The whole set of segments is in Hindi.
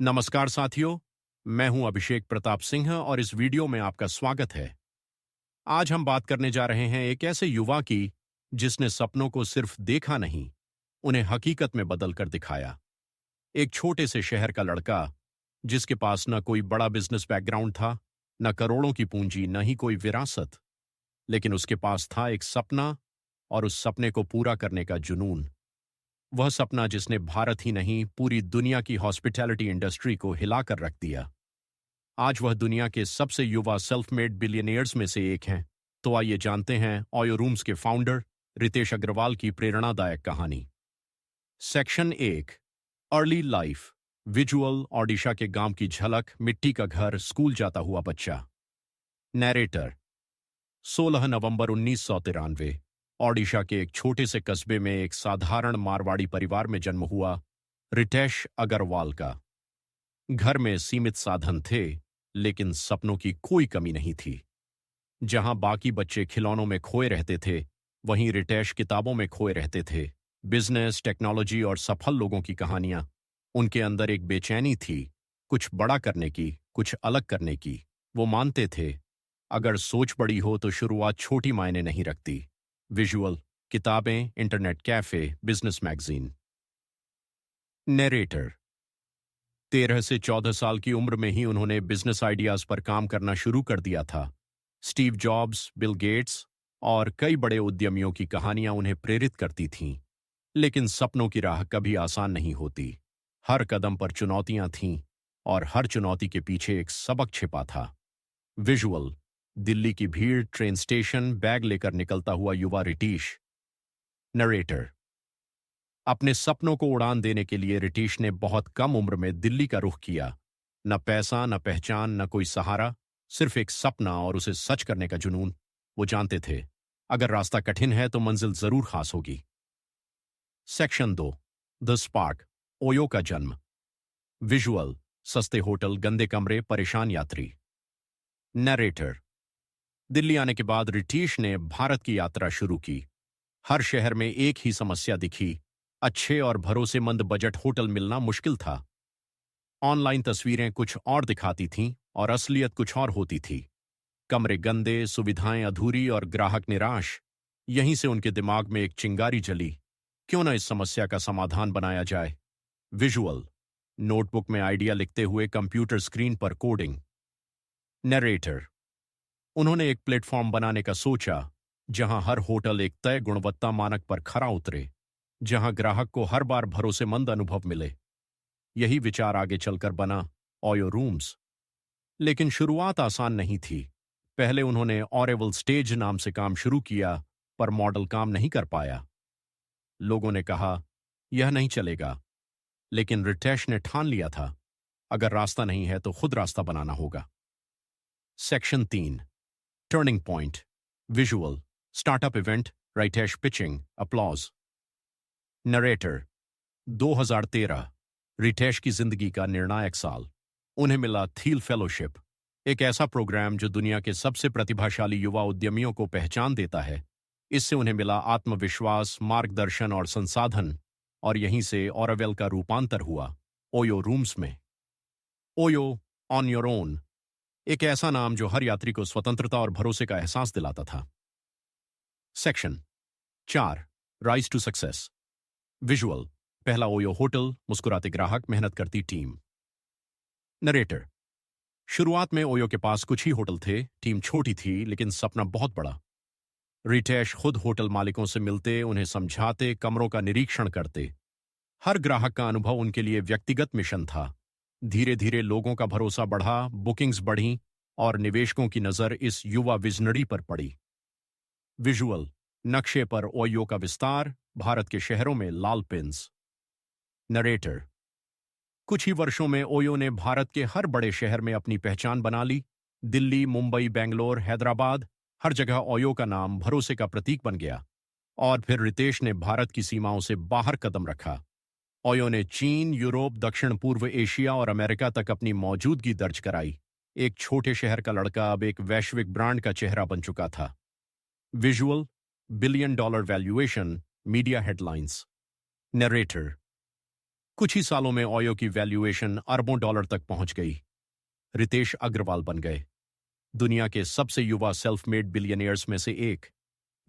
नमस्कार साथियों, मैं हूं अभिषेक प्रताप सिंह और इस वीडियो में आपका स्वागत है। आज हम बात करने जा रहे हैं एक ऐसे युवा की जिसने सपनों को सिर्फ देखा नहीं, उन्हें हकीकत में बदल कर दिखाया। एक छोटे से शहर का लड़का जिसके पास न कोई बड़ा बिजनेस बैकग्राउंड था, न करोड़ों की पूंजी, न ही कोई विरासत, लेकिन उसके पास था एक सपना और उस सपने को पूरा करने का जुनून। वह सपना जिसने भारत ही नहीं पूरी दुनिया की हॉस्पिटैलिटी इंडस्ट्री को हिलाकर रख दिया। आज वह दुनिया के सबसे युवा सेल्फ मेड बिलियनियर्स में से एक हैं। तो आइए जानते हैं ओयो रूम्स के फाउंडर रितेश अग्रवाल की प्रेरणादायक कहानी। Section 1, early life. Visual, Odisha के गांव की झलक, मिट्टी का घर, स्कूल जाता हुआ बच्चा। नैरेटर। 16 नवंबर 1993 ओडिशा के एक छोटे से कस्बे में एक साधारण मारवाड़ी परिवार में जन्म हुआ रितेश अग्रवाल का। घर में सीमित साधन थे, लेकिन सपनों की कोई कमी नहीं थी। जहां बाकी बच्चे खिलौनों में खोए रहते थे, वहीं रितेश किताबों में खोए रहते थे। बिजनेस, टेक्नोलॉजी और सफल लोगों की कहानियां। उनके अंदर एक बेचैनी थी, कुछ बड़ा करने की, कुछ अलग करने की। वो मानते थे, अगर सोच बड़ी हो तो शुरुआत छोटी मायने नहीं रखती। विजुअल, किताबें, internet cafe, business magazine. Narrator. 13 से 14 साल की उम्र में ही उन्होंने बिजनेस आइडियाज पर काम करना शुरू कर दिया था। स्टीव जॉब्स, बिल गेट्स और कई बड़े उद्यमियों की कहानियां उन्हें प्रेरित करती थीं। लेकिन सपनों की राह कभी आसान नहीं होती। हर कदम पर चुनौतियां थीं और हर चुनौती के पीछे एक सबक छिपा था। विजुअल, दिल्ली की भीड़, ट्रेन स्टेशन, बैग लेकर निकलता हुआ युवा रितेश। नरेटर। अपने सपनों को उड़ान देने के लिए रितेश ने बहुत कम उम्र में दिल्ली का रुख किया। न पैसा, न पहचान, न कोई सहारा, सिर्फ एक सपना और उसे सच करने का जुनून। वो जानते थे, अगर रास्ता कठिन है तो मंजिल जरूर खास होगी। Section 2, the spark. ओयो का जन्म। विजुअल, सस्ते होटल, गंदे कमरे, परेशान यात्री। नरेटर। दिल्ली आने के बाद रितेश ने भारत की यात्रा शुरू की। हर शहर में एक ही समस्या दिखी, अच्छे और भरोसेमंद बजट होटल मिलना मुश्किल था। ऑनलाइन तस्वीरें कुछ और दिखाती थीं और असलियत कुछ और होती थी। कमरे गंदे, सुविधाएं अधूरी और ग्राहक निराश। यहीं से उनके दिमाग में एक चिंगारी जली, क्यों न इस समस्या का समाधान बनाया जाए। विजुअल, नोटबुक में आइडिया लिखते हुए कंप्यूटर स्क्रीन पर कोडिंग। नरेटर। उन्होंने एक प्लेटफॉर्म बनाने का सोचा, जहां हर होटल एक तय गुणवत्ता मानक पर खरा उतरे, जहां ग्राहक को हर बार भरोसेमंद अनुभव मिले। यही विचार आगे चलकर बना ओयो रूम्स। लेकिन शुरुआत आसान नहीं थी। पहले उन्होंने ऑरेवल स्टेज नाम से काम शुरू किया, पर मॉडल काम नहीं कर पाया। लोगों ने कहा, यह नहीं चलेगा। लेकिन रितेश ने ठान लिया था, अगर रास्ता नहीं है तो खुद रास्ता बनाना होगा। Section 3, turning point. Visual, startup event, Ritesh pitching, applause. Narrator. 2013 Ritesh की जिंदगी का निर्णायक साल। उन्हें मिला थील फेलोशिप, एक ऐसा प्रोग्राम जो दुनिया के सबसे प्रतिभाशाली युवा उद्यमियों को पहचान देता है। इससे उन्हें मिला आत्मविश्वास, मार्गदर्शन और संसाधन, और यहीं से ओरेवेल का रूपांतर हुआ ओयो रूम्स में। ओयो, ऑन योर ओन, एक ऐसा नाम जो हर यात्री को स्वतंत्रता और भरोसे का एहसास दिलाता था। Section 4, rise to success. Visual, पहला ओयो होटल, मुस्कुराते ग्राहक, मेहनत करती टीम। नरेटर। शुरुआत में ओयो के पास कुछ ही होटल थे, टीम छोटी थी, लेकिन सपना बहुत बड़ा। रितेश खुद होटल मालिकों से मिलते, उन्हें समझाते, कमरों का निरीक्षण करते। हर ग्राहक का अनुभव उनके लिए व्यक्तिगत मिशन था। धीरे धीरे लोगों का भरोसा बढ़ा, बुकिंग्स बढ़ीं और निवेशकों की नजर इस युवा विजनरी पर पड़ी। विजुअल, नक्शे पर ओयो का विस्तार, भारत के शहरों में लाल पिन्स। नरेटर। कुछ ही वर्षों में ओयो ने भारत के हर बड़े शहर में अपनी पहचान बना ली। दिल्ली, मुंबई, बेंगलोर, हैदराबाद, हर जगह ओयो का नाम भरोसे का प्रतीक बन गया। और फिर रितेश ने भारत की सीमाओं से बाहर कदम रखा। ओयो ने चीन, यूरोप, दक्षिण पूर्व एशिया और अमेरिका तक अपनी मौजूदगी दर्ज कराई। एक छोटे शहर का लड़का अब एक वैश्विक ब्रांड का चेहरा बन चुका था। Visual, $1 billion valuation, media headlines. Narrator. कुछ ही सालों में ओयो की वैल्यूएशन अरबों डॉलर तक पहुंच गई। रितेश अग्रवाल बन गए दुनिया के सबसे युवा सेल्फ मेड बिलियनियर्स में से एक।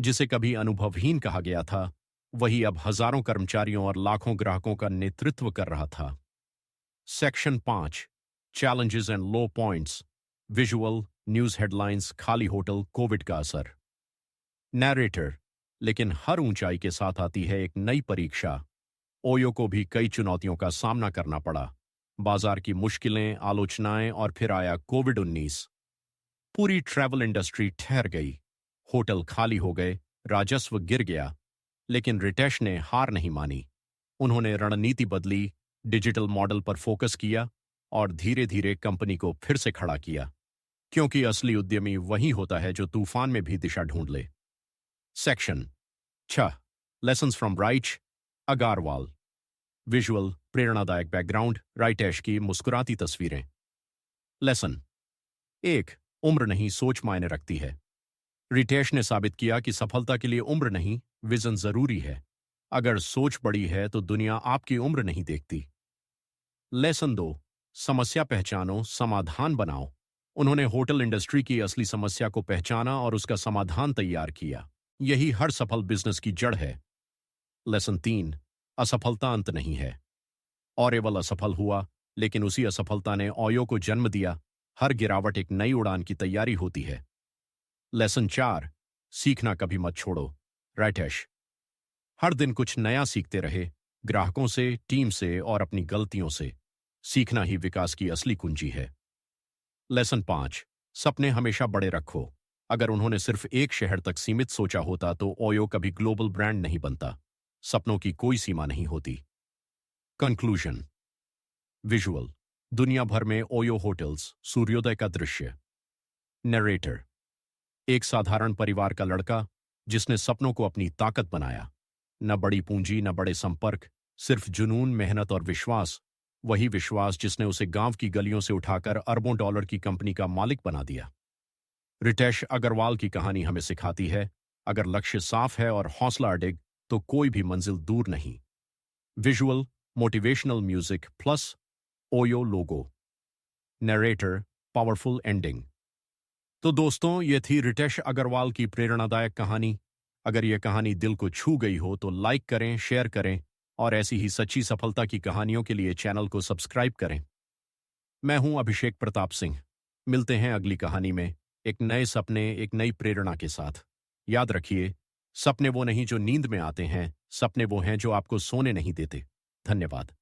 जिसे कभी अनुभवहीन कहा गया था, वही अब हजारों कर्मचारियों और लाखों ग्राहकों का नेतृत्व कर रहा था। Section 5, challenges and low points. Visual, news headlines, खाली होटल, कोविड का असर। नैरेटर, लेकिन हर ऊंचाई के साथ आती है एक नई परीक्षा। ओयो को भी कई चुनौतियों का सामना करना पड़ा। बाजार की मुश्किलें, आलोचनाएं और फिर आया कोविड-19। पूरी ट्रैवल इंडस्ट्री ठहर गई, होटल खाली हो गए, राजस्व गिर गया। लेकिन रितेश ने हार नहीं मानी। उन्होंने रणनीति बदली, डिजिटल मॉडल पर फोकस किया और धीरे धीरे कंपनी को फिर से खड़ा किया। क्योंकि असली उद्यमी वही होता है जो तूफान में भी दिशा ढूंढ ले। Section 6, lessons from Ritesh Agarwal. Visual, प्रेरणादायक बैकग्राउंड, राइटेश की मुस्कुराती तस्वीरें। लेसन 1, उम्र नहीं सोच मायने रखती है। रितेश ने साबित किया कि सफलता के लिए उम्र नहीं, विजन जरूरी है। अगर सोच बड़ी है तो दुनिया आपकी उम्र नहीं देखती। लेसन 2, समस्या पहचानो, समाधान बनाओ। उन्होंने होटल इंडस्ट्री की असली समस्या को पहचाना और उसका समाधान तैयार किया। यही हर सफल बिजनेस की जड़ है। लेसन 3, असफलता अंत नहीं है। ऑरेवल असफल हुआ, लेकिन उसी असफलता ने ओयो को जन्म दिया। हर गिरावट एक नई उड़ान की तैयारी होती है। लेसन 4, सीखना कभी मत छोड़ो। राइटेश, हर दिन कुछ नया सीखते रहे, ग्राहकों से, टीम से और अपनी गलतियों से। सीखना ही विकास की असली कुंजी है। लेसन 5, सपने हमेशा बड़े रखो। अगर उन्होंने सिर्फ एक शहर तक सीमित सोचा होता तो ओयो कभी ग्लोबल ब्रांड नहीं बनता। सपनों की कोई सीमा नहीं होती। कंक्लूजन। विजुअल, दुनिया भर में ओयो होटल्स, सूर्योदय का दृश्य। नरेटर, एक साधारण परिवार का लड़का जिसने सपनों को अपनी ताकत बनाया। न बड़ी पूंजी, न बड़े संपर्क, सिर्फ जुनून, मेहनत और विश्वास। वही विश्वास जिसने उसे गांव की गलियों से उठाकर अरबों डॉलर की कंपनी का मालिक बना दिया। रितेश अग्रवाल की कहानी हमें सिखाती है, अगर लक्ष्य साफ है और हौसला अडिग, तो कोई भी मंजिल दूर नहीं। Visual, motivational music plus OYO logo. Narrator, powerful ending. तो दोस्तों, ये थी रितेश अग्रवाल की प्रेरणादायक कहानी। अगर यह कहानी दिल को छू गई हो तो लाइक करें, शेयर करें और ऐसी ही सच्ची सफलता की कहानियों के लिए चैनल को सब्सक्राइब करें। मैं हूं अभिषेक प्रताप सिंह। मिलते हैं अगली कहानी में, एक नए सपने, एक नई प्रेरणा के साथ। याद रखिए, सपने वो नहीं जो नींद में आते हैं, सपने वो हैं जो आपको सोने नहीं देते। धन्यवाद।